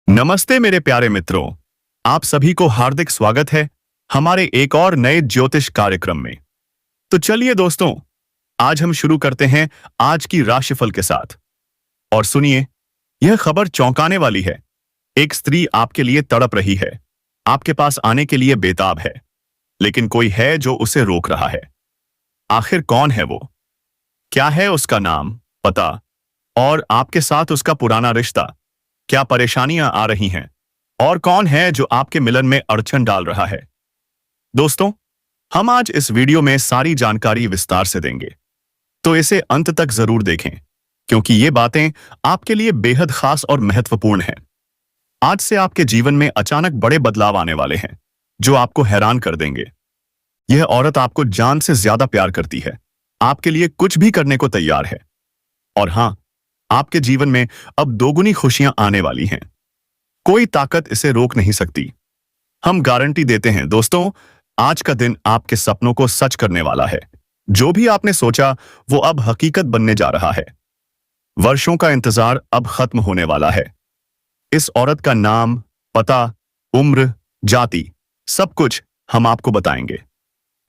नमस्ते मेरे प्यारे मित्रों, आप सभी को हार्दिक स्वागत है हमारे एक और नए ज्योतिष कार्यक्रम में। तो चलिए दोस्तों, आज हम शुरू करते हैं आज की राशिफल के साथ। और सुनिए, यह खबर चौंकाने वाली है। एक स्त्री आपके लिए तड़प रही है, आपके पास आने के लिए बेताब है, लेकिन कोई है जो उसे रोक रहा है। आखिर कौन है वो? क्या है उसका नाम, पता और आपके साथ उसका पुराना रिश्ता? क्या परेशानियां आ रही हैं और कौन है जो आपके मिलन में अड़चन डाल रहा है? दोस्तों, हम आज इस वीडियो में सारी जानकारी विस्तार से देंगे, तो इसे अंत तक जरूर देखें, क्योंकि ये बातें आपके लिए बेहद खास और महत्वपूर्ण हैं। आज से आपके जीवन में अचानक बड़े बदलाव आने वाले हैं, जो आपको हैरान कर देंगे। यह औरत आपको जान से ज्यादा प्यार करती है, आपके लिए कुछ भी करने को तैयार है। और हाँ, आपके जीवन में अब दोगुनी खुशियां आने वाली हैं। कोई ताकत इसे रोक नहीं सकती। हम गारंटी देते हैं दोस्तों, आज का दिन आपके सपनों को सच करने वाला है। जो भी आपने सोचा वो अब हकीकत बनने जा रहा है। वर्षों का इंतजार अब खत्म होने वाला है। इस औरत का नाम, पता, उम्र, जाति, सब कुछ हम आपको बताएंगे।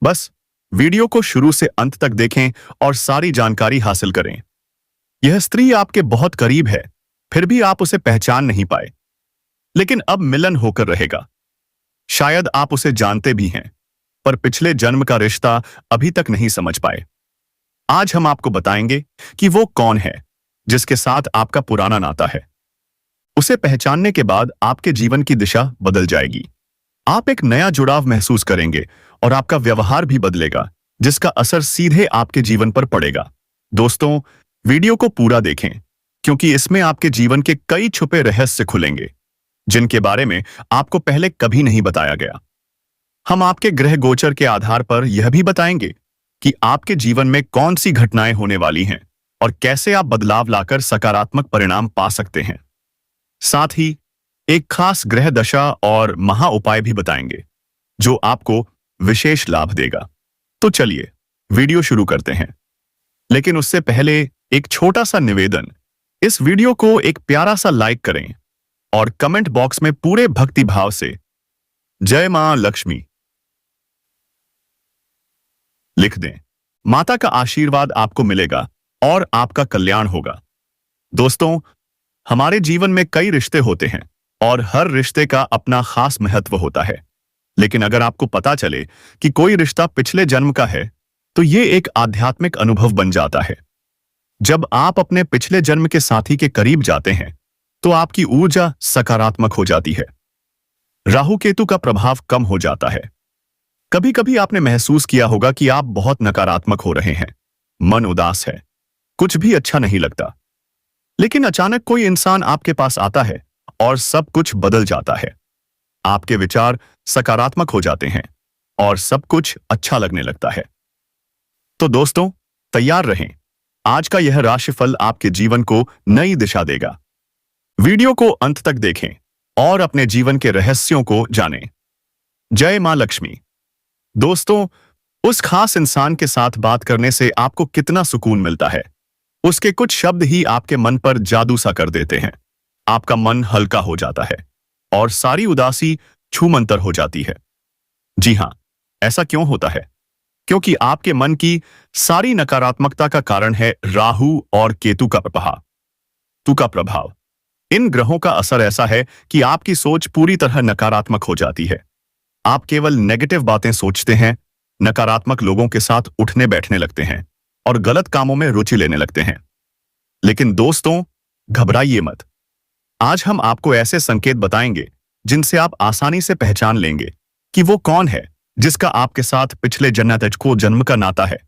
बस वीडियो को शुरू से अंत तक देखें और सारी जानकारी हासिल करें। यह स्त्री आपके बहुत करीब है, फिर भी आप उसे पहचान नहीं पाए। लेकिन अब मिलन होकर रहेगा। शायद आप उसे जानते भी हैं, पर पिछले जन्म का रिश्ता अभी तक नहीं समझ पाए। आज हम आपको बताएंगे कि वो कौन है जिसके साथ आपका पुराना नाता है। उसे पहचानने के बाद आपके जीवन की दिशा बदल जाएगी। आप एक नया जुड़ाव महसूस करेंगे और आपका व्यवहार भी बदलेगा, जिसका असर सीधे आपके जीवन पर पड़ेगा। दोस्तों, वीडियो को पूरा देखें, क्योंकि इसमें आपके जीवन के कई छुपे रहस्य खुलेंगे, जिनके बारे में आपको पहले कभी नहीं बताया गया। हम आपके ग्रह गोचर के आधार पर यह भी बताएंगे कि आपके जीवन में कौन सी घटनाएं होने वाली हैं और कैसे आप बदलाव लाकर सकारात्मक परिणाम पा सकते हैं। साथ ही एक खास ग्रह दशा और महा उपाय भी बताएंगे, जो आपको विशेष लाभ देगा। तो चलिए वीडियो शुरू करते हैं। लेकिन उससे पहले एक छोटा सा निवेदन, इस वीडियो को एक प्यारा सा लाइक करें और कमेंट बॉक्स में पूरे भक्ति भाव से जय मां लक्ष्मी लिख दें। माता का आशीर्वाद आपको मिलेगा और आपका कल्याण होगा। दोस्तों, हमारे जीवन में कई रिश्ते होते हैं और हर रिश्ते का अपना खास महत्व होता है। लेकिन अगर आपको पता चले कि कोई रिश्ता पिछले जन्म का है, तो ये एक आध्यात्मिक अनुभव बन जाता है। जब आप अपने पिछले जन्म के साथी के करीब जाते हैं, तो आपकी ऊर्जा सकारात्मक हो जाती है। राहु केतु का प्रभाव कम हो जाता है। कभी कभी आपने महसूस किया होगा कि आप बहुत नकारात्मक हो रहे हैं, मन उदास है, कुछ भी अच्छा नहीं लगता। लेकिन अचानक कोई इंसान आपके पास आता है और सब कुछ बदल जाता है। आपके विचार सकारात्मक हो जाते हैं और सब कुछ अच्छा लगने लगता है। तो दोस्तों, तैयार रहें। आज का यह राशिफल आपके जीवन को नई दिशा देगा। वीडियो को अंत तक देखें और अपने जीवन के रहस्यों को जानें। जय मां लक्ष्मी। दोस्तों, उस खास इंसान के साथ बात करने से आपको कितना सुकून मिलता है। उसके कुछ शब्द ही आपके मन पर जादू सा कर देते हैं। आपका मन हल्का हो जाता है और सारी उदासी छूमंतर हो जाती है। जी हां, ऐसा क्यों होता है? क्योंकि आपके मन की सारी नकारात्मकता का कारण है राहु और केतु का प्रभाव। इन ग्रहों का असर ऐसा है कि आपकी सोच पूरी तरह नकारात्मक हो जाती है। आप केवल नेगेटिव बातें सोचते हैं, नकारात्मक लोगों के साथ उठने बैठने लगते हैं और गलत कामों में रुचि लेने लगते हैं। लेकिन दोस्तों, घबराइए मत। आज हम आपको ऐसे संकेत बताएंगे जिनसे आप आसानी से पहचान लेंगे कि वो कौन है जिसका आपके साथ पिछले जन्म का नाता है।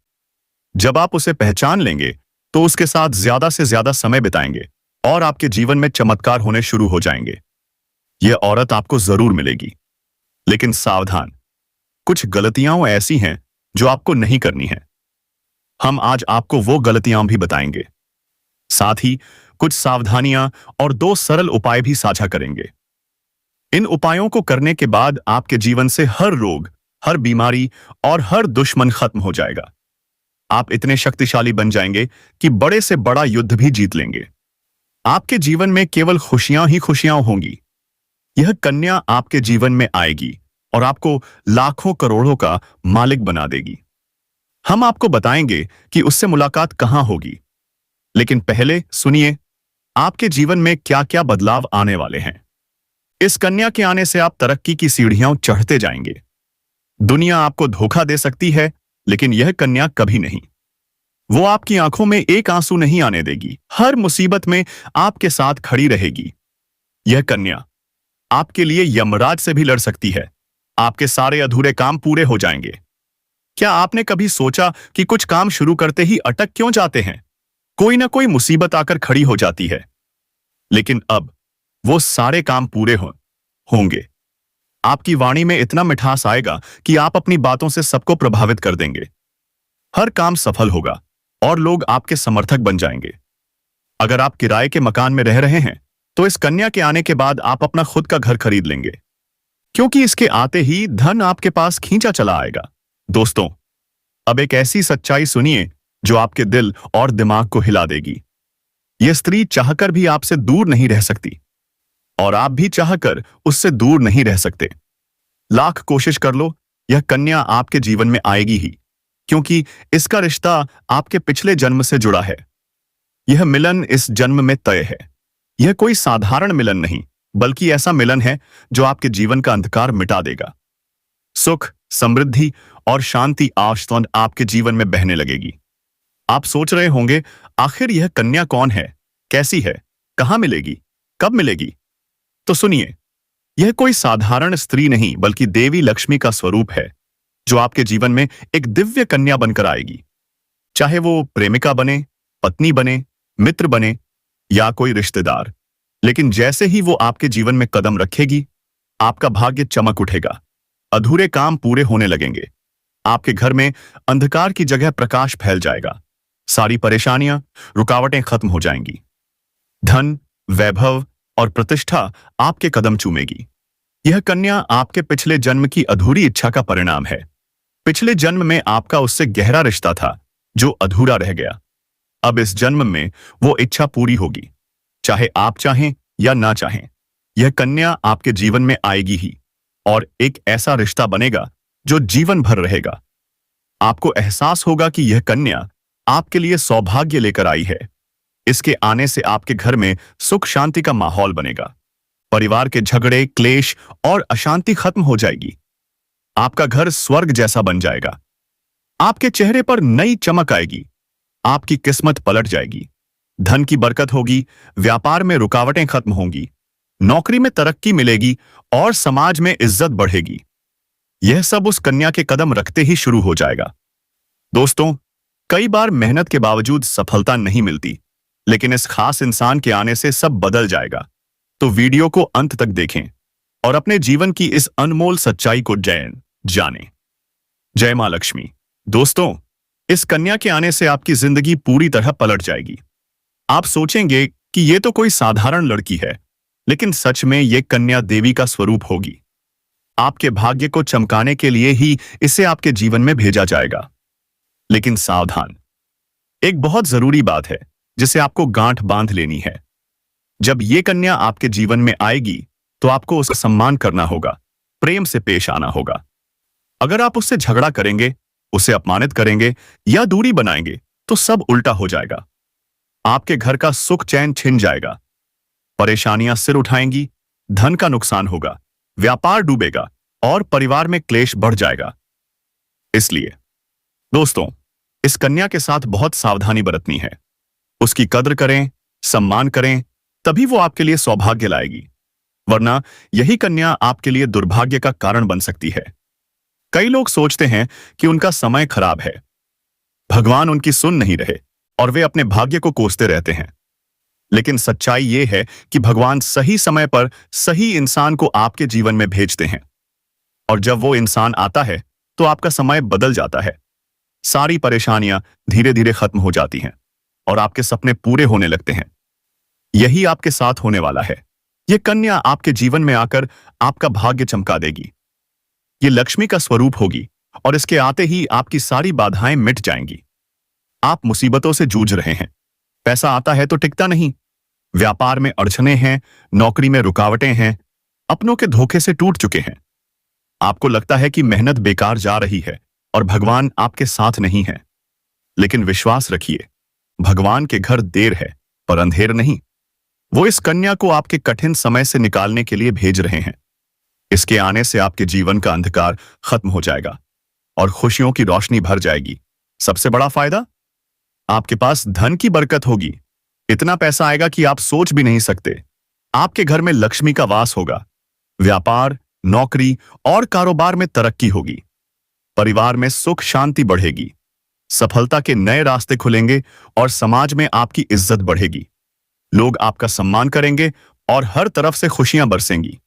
जब आप उसे पहचान लेंगे, तो उसके साथ ज्यादा से ज्यादा समय बिताएंगे और आपके जीवन में चमत्कार होने शुरू हो जाएंगे। यह औरत आपको जरूर मिलेगी, लेकिन सावधान, कुछ गलतियां ऐसी हैं जो आपको नहीं करनी है। हम आज आपको वो गलतियां भी बताएंगे। साथ ही कुछ सावधानियां और 2 सरल उपाय भी साझा करेंगे। इन उपायों को करने के बाद आपके जीवन से हर रोग, हर बीमारी और हर दुश्मन खत्म हो जाएगा। आप इतने शक्तिशाली बन जाएंगे कि बड़े से बड़ा युद्ध भी जीत लेंगे। आपके जीवन में केवल खुशियां ही खुशियां होंगी, यह कन्या आपके जीवन में आएगी और आपको लाखों करोड़ों का मालिक बना देगी। हम आपको बताएंगे कि उससे मुलाकात कहां होगी, लेकिन पहले सुनिए आपके जीवन में क्या क्या बदलाव आने वाले हैं। इस कन्या के आने से आप तरक्की की सीढ़ियां चढ़ते जाएंगे। दुनिया आपको धोखा दे सकती है, लेकिन यह कन्या कभी नहीं। वो आपकी आंखों में एक आंसू नहीं आने देगी, हर मुसीबत में आपके साथ खड़ी रहेगी। यह कन्या आपके लिए यमराज से भी लड़ सकती है। आपके सारे अधूरे काम पूरे हो जाएंगे। क्या आपने कभी सोचा कि कुछ काम शुरू करते ही अटक क्यों जाते हैं? कोई ना कोई मुसीबत आकर खड़ी हो जाती है, लेकिन अब वो सारे काम पूरे होंगे। आपकी वाणी में इतना मिठास आएगा कि आप अपनी बातों से सबको प्रभावित कर देंगे। हर काम सफल होगा और लोग आपके समर्थक बन जाएंगे। अगर आप किराए के मकान में रह रहे हैं, तो इस कन्या के आने के बाद आप अपना खुद का घर खरीद लेंगे, क्योंकि इसके आते ही धन आपके पास खींचा चला आएगा। दोस्तों, अब एक ऐसी सच्चाई सुनिए जो आपके दिल और दिमाग को हिला देगी। यह स्त्री चाहकर भी आपसे दूर नहीं रह सकती, और आप भी चाहकर उससे दूर नहीं रह सकते। लाख कोशिश कर लो, यह कन्या आपके जीवन में आएगी ही, क्योंकि इसका रिश्ता आपके पिछले जन्म से जुड़ा है। यह मिलन इस जन्म में तय है। यह कोई साधारण मिलन नहीं, बल्कि ऐसा मिलन है जो आपके जीवन का अंधकार मिटा देगा। सुख, समृद्धि और शांति आश्तौन आपके जीवन में बहने लगेगी। आप सोच रहे होंगे, आखिर यह कन्या कौन है, कैसी है, कहां मिलेगी, कब मिलेगी? तो सुनिए, यह कोई साधारण स्त्री नहीं, बल्कि देवी लक्ष्मी का स्वरूप है, जो आपके जीवन में एक दिव्य कन्या बनकर आएगी। चाहे वो प्रेमिका बने, पत्नी बने, मित्र बने या कोई रिश्तेदार, लेकिन जैसे ही वो आपके जीवन में कदम रखेगी, आपका भाग्य चमक उठेगा। अधूरे काम पूरे होने लगेंगे। आपके घर में अंधकार की जगह प्रकाश फैल जाएगा। सारी परेशानियां, रुकावटें खत्म हो जाएंगी। धन, वैभव और प्रतिष्ठा आपके कदम चूमेगी। यह कन्या आपके पिछले जन्म की अधूरी इच्छा का परिणाम है। पिछले जन्म में आपका उससे गहरा रिश्ता था, जो अधूरा रह गया। अब इस जन्म में वो इच्छा पूरी होगी, चाहे आप चाहें या ना चाहें। यह कन्या आपके जीवन में आएगी ही, और एक ऐसा रिश्ता बनेगा जो जीवन भर रहेगा। आपको एहसास होगा कि यह कन्या आपके लिए सौभाग्य लेकर आई है। इसके आने से आपके घर में सुख शांति का माहौल बनेगा। परिवार के झगड़े, क्लेश और अशांति खत्म हो जाएगी। आपका घर स्वर्ग जैसा बन जाएगा। आपके चेहरे पर नई चमक आएगी। आपकी किस्मत पलट जाएगी। धन की बरकत होगी, व्यापार में रुकावटें खत्म होंगी, नौकरी में तरक्की मिलेगी और समाज में इज्जत बढ़ेगी। यह सब उस कन्या के कदम रखते ही शुरू हो जाएगा। दोस्तों, कई बार मेहनत के बावजूद सफलता नहीं मिलती, लेकिन इस खास इंसान के आने से सब बदल जाएगा। तो वीडियो को अंत तक देखें और अपने जीवन की इस अनमोल सच्चाई को जानें। जय मां लक्ष्मी। दोस्तों, इस कन्या के आने से आपकी जिंदगी पूरी तरह पलट जाएगी। आप सोचेंगे कि ये तो कोई साधारण लड़की है, लेकिन सच में ये कन्या देवी का स्वरूप होगी। आपके भाग्य को चमकाने के लिए ही इसे आपके जीवन में भेजा जाएगा। लेकिन सावधान, एक बहुत जरूरी बात है जिसे आपको गांठ बांध लेनी है। जब ये कन्या आपके जीवन में आएगी, तो आपको उसका सम्मान करना होगा, प्रेम से पेश आना होगा। अगर आप उससे झगड़ा करेंगे, उसे अपमानित करेंगे या दूरी बनाएंगे, तो सब उल्टा हो जाएगा। आपके घर का सुख चैन छिन जाएगा, परेशानियां सिर उठाएंगी, धन का नुकसान होगा, व्यापार डूबेगा और परिवार में क्लेश बढ़ जाएगा। इसलिए दोस्तों, इस कन्या के साथ बहुत सावधानी बरतनी है। उसकी कद्र करें, सम्मान करें, तभी वो आपके लिए सौभाग्य लाएगी, वरना यही कन्या आपके लिए दुर्भाग्य का कारण बन सकती है। कई लोग सोचते हैं कि उनका समय खराब है, भगवान उनकी सुन नहीं रहे और वे अपने भाग्य को कोसते रहते हैं। लेकिन सच्चाई ये है कि भगवान सही समय पर सही इंसान को आपके जीवन में भेजते हैं, और जब वो इंसान आता है तो आपका समय बदल जाता है। सारी परेशानियां धीरे धीरे खत्म हो जाती हैं और आपके सपने पूरे होने लगते हैं। यही आपके साथ होने वाला है। यह कन्या आपके जीवन में आकर आपका भाग्य चमका देगी। ये लक्ष्मी का स्वरूप होगी और इसके आते ही आपकी सारी बाधाएं मिट जाएंगी। आप मुसीबतों से जूझ रहे हैं, पैसा आता है तो टिकता नहीं, व्यापार में अड़चने हैं, नौकरी में रुकावटें हैं, अपनों के धोखे से टूट चुके हैं। आपको लगता है कि मेहनत बेकार जा रही है और भगवान आपके साथ नहीं है। लेकिन विश्वास रखिए, भगवान के घर देर है पर अंधेर नहीं। वो इस कन्या को आपके कठिन समय से निकालने के लिए भेज रहे हैं। इसके आने से आपके जीवन का अंधकार खत्म हो जाएगा और खुशियों की रोशनी भर जाएगी। सबसे बड़ा फायदा, आपके पास धन की बरकत होगी। इतना पैसा आएगा कि आप सोच भी नहीं सकते। आपके घर में लक्ष्मी का वास होगा। व्यापार, नौकरी और कारोबार में तरक्की होगी। परिवार में सुख शांति बढ़ेगी। सफलता के नए रास्ते खुलेंगे और समाज में आपकी इज्जत बढ़ेगी। लोग आपका सम्मान करेंगे और हर तरफ से खुशियां बरसेंगी।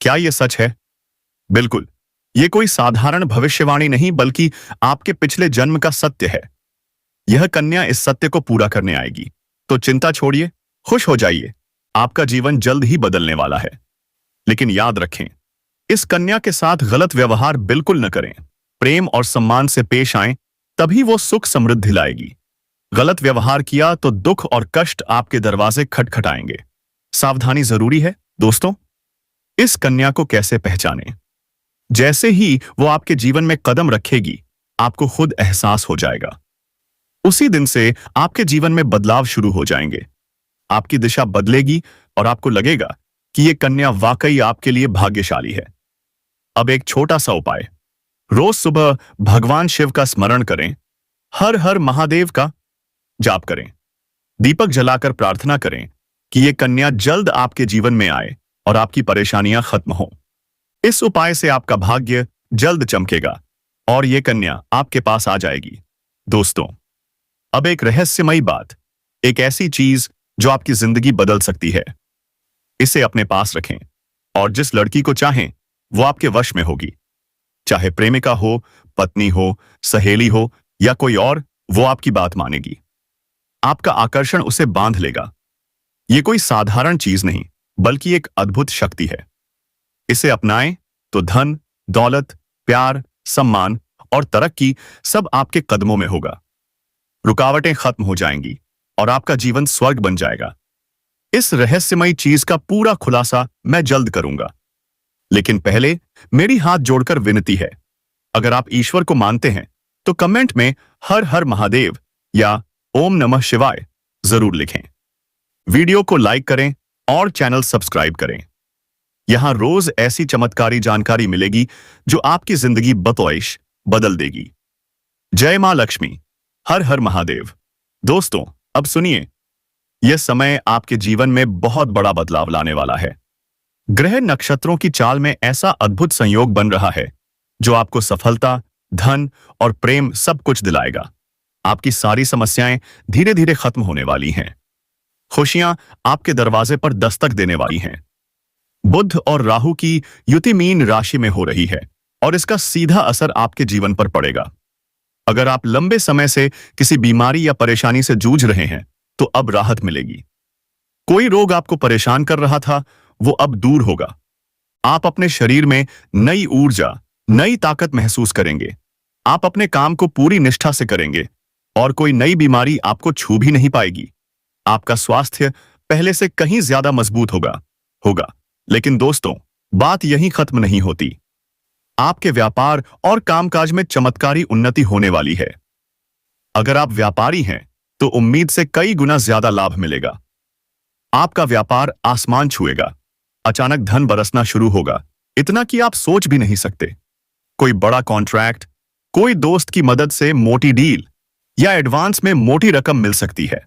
क्या यह सच है? बिल्कुल। यह कोई साधारण भविष्यवाणी नहीं बल्कि आपके पिछले जन्म का सत्य है। यह कन्या इस सत्य को पूरा करने आएगी। तो चिंता छोड़िए, खुश हो जाइए। आपका जीवन जल्द ही बदलने वाला है। लेकिन याद रखें, इस कन्या के साथ गलत व्यवहार बिल्कुल न करें। प्रेम और सम्मान से पेश आएं, तभी वो सुख समृद्धि लाएगी। गलत व्यवहार किया तो दुख और कष्ट आपके दरवाजे खटखटाएंगे। सावधानी जरूरी है दोस्तों। इस कन्या को कैसे पहचानें? जैसे ही वो आपके जीवन में कदम रखेगी, आपको खुद एहसास हो जाएगा। उसी दिन से आपके जीवन में बदलाव शुरू हो जाएंगे। आपकी दिशा बदलेगी और आपको लगेगा कि ये कन्या वाकई आपके लिए भाग्यशाली है। अब एक छोटा सा उपाय, रोज सुबह भगवान शिव का स्मरण करें, हर हर महादेव का जाप करें, दीपक जलाकर प्रार्थना करें कि ये कन्या जल्द आपके जीवन में आए और आपकी परेशानियां खत्म हो। इस उपाय से आपका भाग्य जल्द चमकेगा और ये कन्या आपके पास आ जाएगी। दोस्तों, अब एक रहस्यमयी बात, एक ऐसी चीज जो आपकी जिंदगी बदल सकती है। इसे अपने पास रखें और जिस लड़की को चाहें वो आपके वश में होगी। चाहे प्रेमिका हो, पत्नी हो, सहेली हो या कोई और, वो आपकी बात मानेगी। आपका आकर्षण उसे बांध लेगा। ये कोई साधारण चीज नहीं बल्कि एक अद्भुत शक्ति है। इसे अपनाएं तो धन, दौलत, प्यार, सम्मान और तरक्की सब आपके कदमों में होगा। रुकावटें खत्म हो जाएंगी और आपका जीवन स्वर्ग बन जाएगा। इस रहस्यमयी चीज का पूरा खुलासा मैं जल्द करूंगा, लेकिन पहले मेरी हाथ जोड़कर विनती है, अगर आप ईश्वर को मानते हैं तो कमेंट में हर हर महादेव या ओम नमः शिवाय जरूर लिखें। वीडियो को लाइक करें और चैनल सब्सक्राइब करें। यहां रोज ऐसी चमत्कारी जानकारी मिलेगी जो आपकी जिंदगी बतौइश बदल देगी। जय मां लक्ष्मी, हर हर महादेव। दोस्तों, अब सुनिए, यह समय आपके जीवन में बहुत बड़ा बदलाव लाने वाला है। ग्रह नक्षत्रों की चाल में ऐसा अद्भुत संयोग बन रहा है जो आपको सफलता, धन और प्रेम सब कुछ दिलाएगा। आपकी सारी समस्याएं धीरे धीरे खत्म होने वाली हैं। खुशियां आपके दरवाजे पर दस्तक देने वाली हैं। बुध और राहु की युति मीन राशि में हो रही है और इसका सीधा असर आपके जीवन पर पड़ेगा। अगर आप लंबे समय से किसी बीमारी या परेशानी से जूझ रहे हैं तो अब राहत मिलेगी। कोई रोग आपको परेशान कर रहा था, वो अब दूर होगा। आप अपने शरीर में नई ऊर्जा, नई ताकत महसूस करेंगे। आप अपने काम को पूरी निष्ठा से करेंगे और कोई नई बीमारी आपको छू भी नहीं पाएगी। आपका स्वास्थ्य पहले से कहीं ज्यादा मजबूत होगा। लेकिन दोस्तों, बात यहीं खत्म नहीं होती। आपके व्यापार और कामकाज में चमत्कारी उन्नति होने वाली है। अगर आप व्यापारी हैं तो उम्मीद से कई गुना ज्यादा लाभ मिलेगा। आपका व्यापार आसमान छुएगा। अचानक धन बरसना शुरू होगा, इतना कि आप सोच भी नहीं सकते। कोई बड़ा कॉन्ट्रैक्ट, कोई दोस्त की मदद से मोटी डील या एडवांस में मोटी रकम मिल सकती है।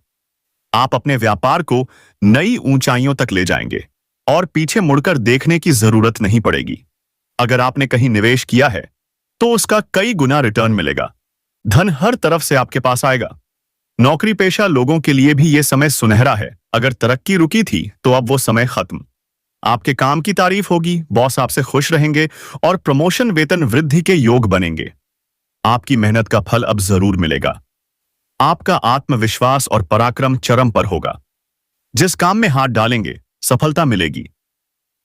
आप अपने व्यापार को नई ऊंचाइयों तक ले जाएंगे और पीछे मुड़कर देखने की जरूरत नहीं पड़ेगी। अगर आपने कहीं निवेश किया है तो उसका कई गुना रिटर्न मिलेगा। धन हर तरफ से आपके पास आएगा। नौकरी पेशा लोगों के लिए भी यह समय सुनहरा है। अगर तरक्की रुकी थी तो अब वो समय खत्म। आपके काम की तारीफ होगी, बॉस आपसे खुश रहेंगे और प्रमोशन, वेतन वृद्धि के योग बनेंगे। आपकी मेहनत का फल अब जरूर मिलेगा। आपका आत्मविश्वास और पराक्रम चरम पर होगा। जिस काम में हाथ डालेंगे सफलता मिलेगी।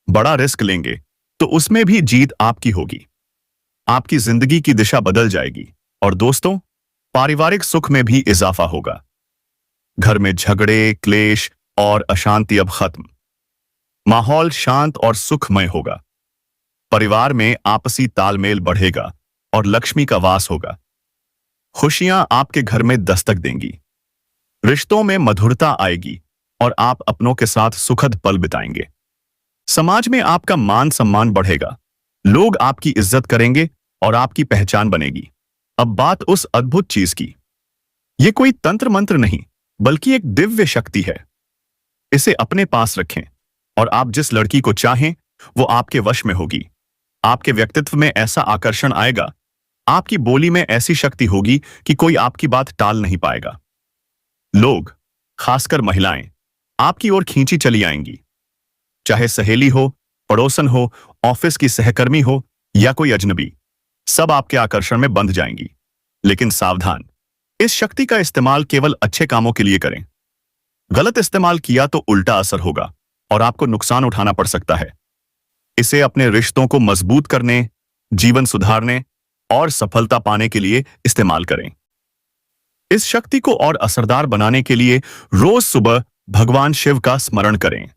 बड़ा रिस्क लेंगे तो उसमें भी जीत आपकी होगी। आपकी जिंदगी की दिशा बदल जाएगी। और दोस्तों, पारिवारिक सुख में भी इजाफा होगा। घर में झगड़े, क्लेश और अशांति अब खत्म। माहौल शांत और सुखमय होगा। परिवार में आपसी तालमेल बढ़ेगा और लक्ष्मी का वास होगा। खुशियां आपके घर में दस्तक देंगी। रिश्तों में मधुरता आएगी और आप अपनों के साथ सुखद पल बिताएंगे। समाज में आपका मान सम्मान बढ़ेगा। लोग आपकी इज्जत करेंगे और आपकी पहचान बनेगी। अब बात उस अद्भुत चीज की। यह कोई तंत्र मंत्र नहीं, बल्कि एक दिव्य शक्ति है। इसे अपने पास रखें और आप जिस लड़की को चाहें वो आपके वश में होगी। आपके व्यक्तित्व में ऐसा आकर्षण आएगा, आपकी बोली में ऐसी शक्ति होगी कि कोई आपकी बात टाल नहीं पाएगा। लोग, खासकर महिलाएं, आपकी ओर खींची चली आएंगी। चाहे सहेली हो, पड़ोसन हो, ऑफिस की सहकर्मी हो या कोई अजनबी, सब आपके आकर्षण में बंध जाएंगी। लेकिन सावधान, इस शक्ति का इस्तेमाल केवल अच्छे कामों के लिए करें। गलत इस्तेमाल किया तो उल्टा असर होगा और आपको नुकसान उठाना पड़ सकता है। इसे अपने रिश्तों को मजबूत करने, जीवन सुधारने और सफलता पाने के लिए इस्तेमाल करें। इस शक्ति को और असरदार बनाने के लिए रोज सुबह भगवान शिव का स्मरण करें।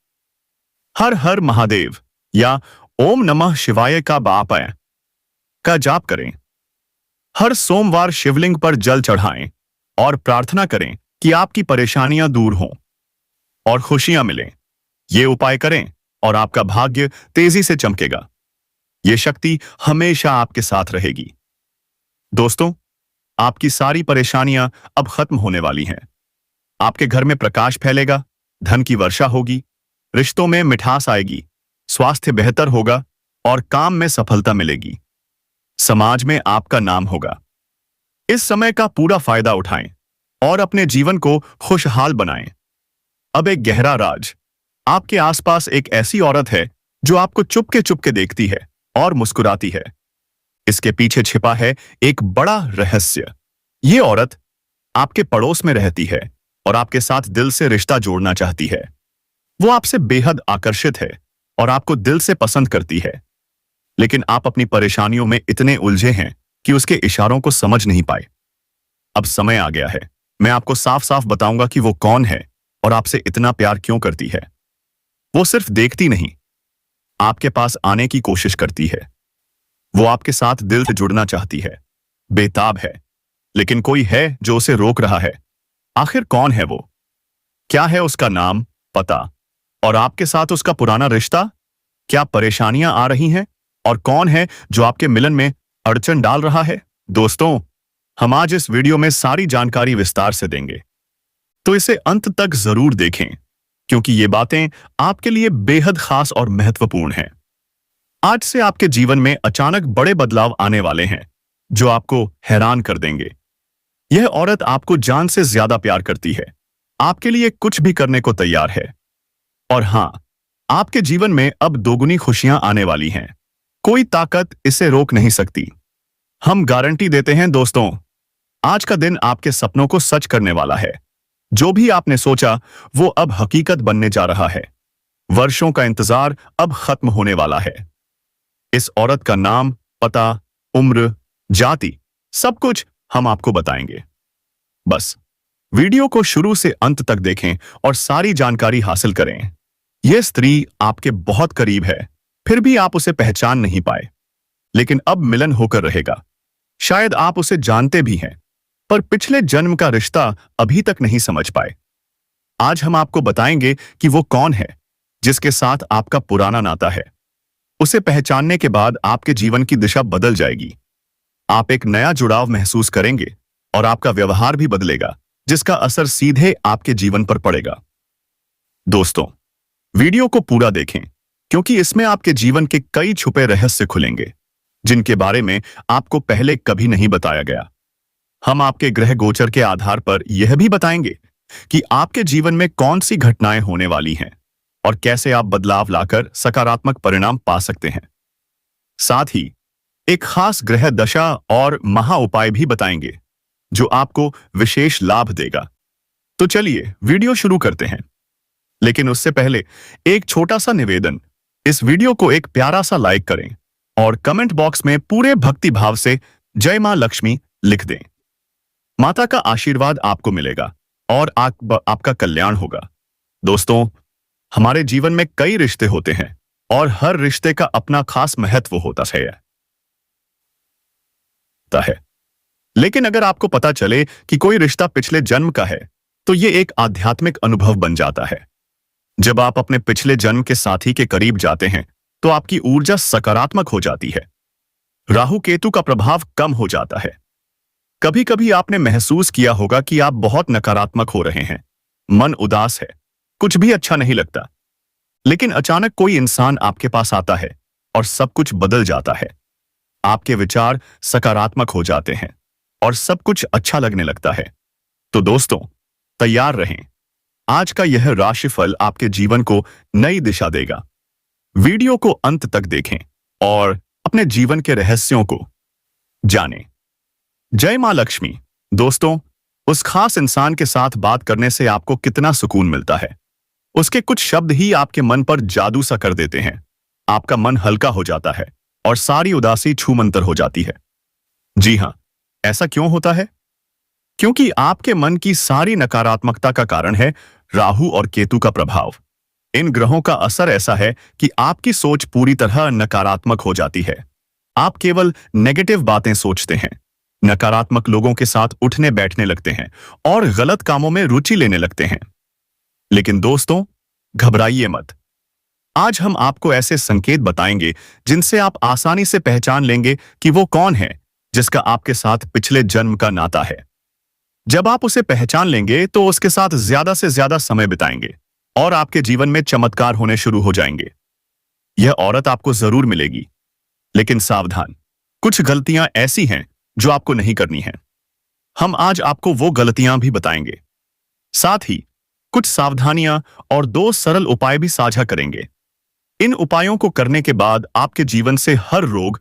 हर हर महादेव या ओम नमः शिवाय का जाप करें। हर सोमवार शिवलिंग पर जल चढ़ाएं और प्रार्थना करें कि आपकी परेशानियां दूर हों और खुशियां मिलें। ये उपाय करें और आपका भाग्य तेजी से चमकेगा। ये शक्ति हमेशा आपके साथ रहेगी। दोस्तों, आपकी सारी परेशानियां अब खत्म होने वाली हैं। आपके घर में प्रकाश फैलेगा, धन की वर्षा होगी, रिश्तों में मिठास आएगी, स्वास्थ्य बेहतर होगा और काम में सफलता मिलेगी। समाज में आपका नाम होगा। इस समय का पूरा फायदा उठाएं और अपने जीवन को खुशहाल बनाएं। अब एक गहरा राज। आपके आसपास एक ऐसी औरत है जो आपको चुपके चुपके देखती है और मुस्कुराती है। इसके पीछे छिपा है एक बड़ा रहस्य। ये औरत आपके पड़ोस में रहती है और आपके साथ दिल से रिश्ता जोड़ना चाहती है। वो आपसे बेहद आकर्षित है और आपको दिल से पसंद करती है। लेकिन आप अपनी परेशानियों में इतने उलझे हैं कि उसके इशारों को समझ नहीं पाए। अब समय आ गया है। मैं आपको साफ साफ बताऊंगा कि वो कौन है और आपसे इतना प्यार क्यों करती है। वो सिर्फ देखती नहीं, आपके पास आने की कोशिश करती है। वो आपके साथ दिल से जुड़ना चाहती है, बेताब है, लेकिन कोई है जो उसे रोक रहा है। आखिर कौन है वो? क्या है उसका नाम, पता और आपके साथ उसका पुराना रिश्ता? क्या परेशानियां आ रही हैं और कौन है जो आपके मिलन में अड़चन डाल रहा है? दोस्तों, हम आज इस वीडियो में सारी जानकारी विस्तार से देंगे, तो इसे अंत तक जरूर देखें क्योंकि ये बातें आपके लिए बेहद खास और महत्वपूर्ण हैं। आज से आपके जीवन में अचानक बड़े बदलाव आने वाले हैं जो आपको हैरान कर देंगे। यह औरत आपको जान से ज्यादा प्यार करती है, आपके लिए कुछ भी करने को तैयार है। और हां, आपके जीवन में अब दोगुनी खुशियां आने वाली हैं। कोई ताकत इसे रोक नहीं सकती। हम गारंटी देते हैं दोस्तों, आज का दिन आपके सपनों को सच करने वाला है। जो भी आपने सोचा वो अब हकीकत बनने जा रहा है। वर्षों का इंतजार अब खत्म होने वाला है। इस औरत का नाम, पता, उम्र, जाति, सब कुछ हम आपको बताएंगे। बस वीडियो को शुरू से अंत तक देखें और सारी जानकारी हासिल करें। यह स्त्री आपके बहुत करीब है, फिर भी आप उसे पहचान नहीं पाए। लेकिन अब मिलन होकर रहेगा। शायद आप उसे जानते भी हैं, पर पिछले जन्म का रिश्ता अभी तक नहीं समझ पाए। आज हम आपको बताएंगे कि वो कौन है जिसके साथ आपका पुराना नाता है। उसे पहचानने के बाद आपके जीवन की दिशा बदल जाएगी। आप एक नया जुड़ाव महसूस करेंगे और आपका व्यवहार भी बदलेगा, जिसका असर सीधे आपके जीवन पर पड़ेगा। दोस्तों, वीडियो को पूरा देखें क्योंकि इसमें आपके जीवन के कई छुपे रहस्य खुलेंगे जिनके बारे में आपको पहले कभी नहीं बताया गया। हम आपके ग्रह गोचर के आधार पर यह भी बताएंगे कि आपके जीवन में कौन सी घटनाएं होने वाली हैं और कैसे आप बदलाव लाकर सकारात्मक परिणाम पा सकते हैं। साथ ही एक खास ग्रह दशा और महा उपाय भी बताएंगे जो आपको विशेष लाभ देगा। तो चलिए वीडियो शुरू करते हैं। लेकिन उससे पहले एक छोटा सा निवेदन, इस वीडियो को एक प्यारा सा लाइक करें और कमेंट बॉक्स में पूरे भक्ति भाव से जय मां लक्ष्मी लिख दें। माता का आशीर्वाद आपको मिलेगा और आपका कल्याण होगा। दोस्तों, हमारे जीवन में कई रिश्ते होते हैं और हर रिश्ते का अपना खास महत्व होता है। लेकिन अगर आपको पता चले कि कोई रिश्ता पिछले जन्म का है, तो ये एक आध्यात्मिक अनुभव बन जाता है। जब आप अपने पिछले जन्म के साथी के करीब जाते हैं, तो आपकी ऊर्जा सकारात्मक हो जाती है। राहु केतु का प्रभाव कम हो जाता है। कभी कभी आपने महसूस किया होगा कि आप बहुत नकारात्मक हो रहे हैं, मन उदास है, कुछ भी अच्छा नहीं लगता। लेकिन अचानक कोई इंसान आपके पास आता है और सब कुछ बदल जाता है। आपके विचार सकारात्मक हो जाते हैं और सब कुछ अच्छा लगने लगता है। तो दोस्तों, तैयार रहें। आज का यह राशिफल आपके जीवन को नई दिशा देगा। वीडियो को अंत तक देखें और अपने जीवन के रहस्यों को जानें। जय मां लक्ष्मी। दोस्तों, उस खास इंसान के साथ बात करने से आपको कितना सुकून मिलता है। उसके कुछ शब्द ही आपके मन पर जादू सा कर देते हैं। आपका मन हल्का हो जाता है और सारी उदासी छूमंतर हो जाती है। जी हां, ऐसा क्यों होता है? क्योंकि आपके मन की सारी नकारात्मकता का कारण है राहु और केतु का प्रभाव। इन ग्रहों का असर ऐसा है कि आपकी सोच पूरी तरह नकारात्मक हो जाती है। आप केवल नेगेटिव बातें सोचते हैं, नकारात्मक लोगों के साथ उठने बैठने लगते हैं और गलत कामों में रुचि लेने लगते हैं। लेकिन दोस्तों, घबराइए मत। आज हम आपको ऐसे संकेत बताएंगे जिनसे आप आसानी से पहचान लेंगे कि वो कौन है जिसका आपके साथ पिछले जन्म का नाता है। जब आप उसे पहचान लेंगे तो उसके साथ ज्यादा से ज्यादा समय बिताएंगे और आपके जीवन में चमत्कार होने शुरू हो जाएंगे। यह औरत आपको जरूर मिलेगी, लेकिन सावधान, कुछ गलतियां ऐसी हैं जो आपको नहीं करनी है। हम आज आपको वो गलतियां भी बताएंगे, साथ ही कुछ सावधानियां और 2 सरल उपाय भी साझा करेंगे। इन उपायों को करने के बाद आपके जीवन से हर रोग,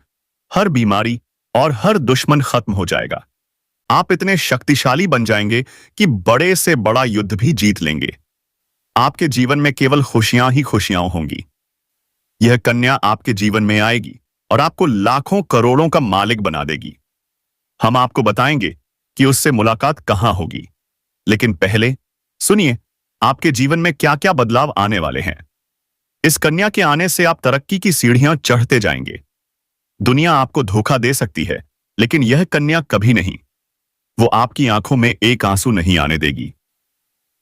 हर बीमारी और हर दुश्मन खत्म हो जाएगा। आप इतने शक्तिशाली बन जाएंगे कि बड़े से बड़ा युद्ध भी जीत लेंगे। आपके जीवन में केवल खुशियां ही खुशियां होंगी। यह कन्या आपके जीवन में आएगी और आपको लाखों करोड़ों का मालिक बना देगी। हम आपको बताएंगे कि उससे मुलाकात कहां होगी। लेकिन पहले सुनिए, आपके जीवन में क्या क्या बदलाव आने वाले हैं। इस कन्या के आने से आप तरक्की की सीढ़ियां चढ़ते जाएंगे। दुनिया आपको धोखा दे सकती है, लेकिन यह कन्या कभी नहीं। वो आपकी आंखों में एक आंसू नहीं आने देगी।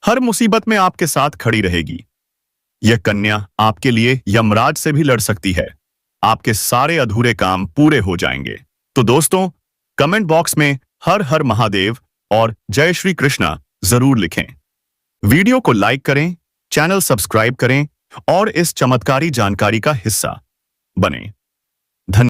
हर मुसीबत में आपके साथ खड़ी रहेगी। यह कन्या आपके लिए यमराज से भी लड़ सकती है। आपके सारे अधूरे काम पूरे हो जाएंगे। तो दोस्तों, कमेंट बॉक्स में हर हर महादेव और जय श्री कृष्णा जरूर लिखें। वीडियो को लाइक करें, चैनल सब्सक्राइब करें और इस चमत्कारी जानकारी का हिस्सा बनें।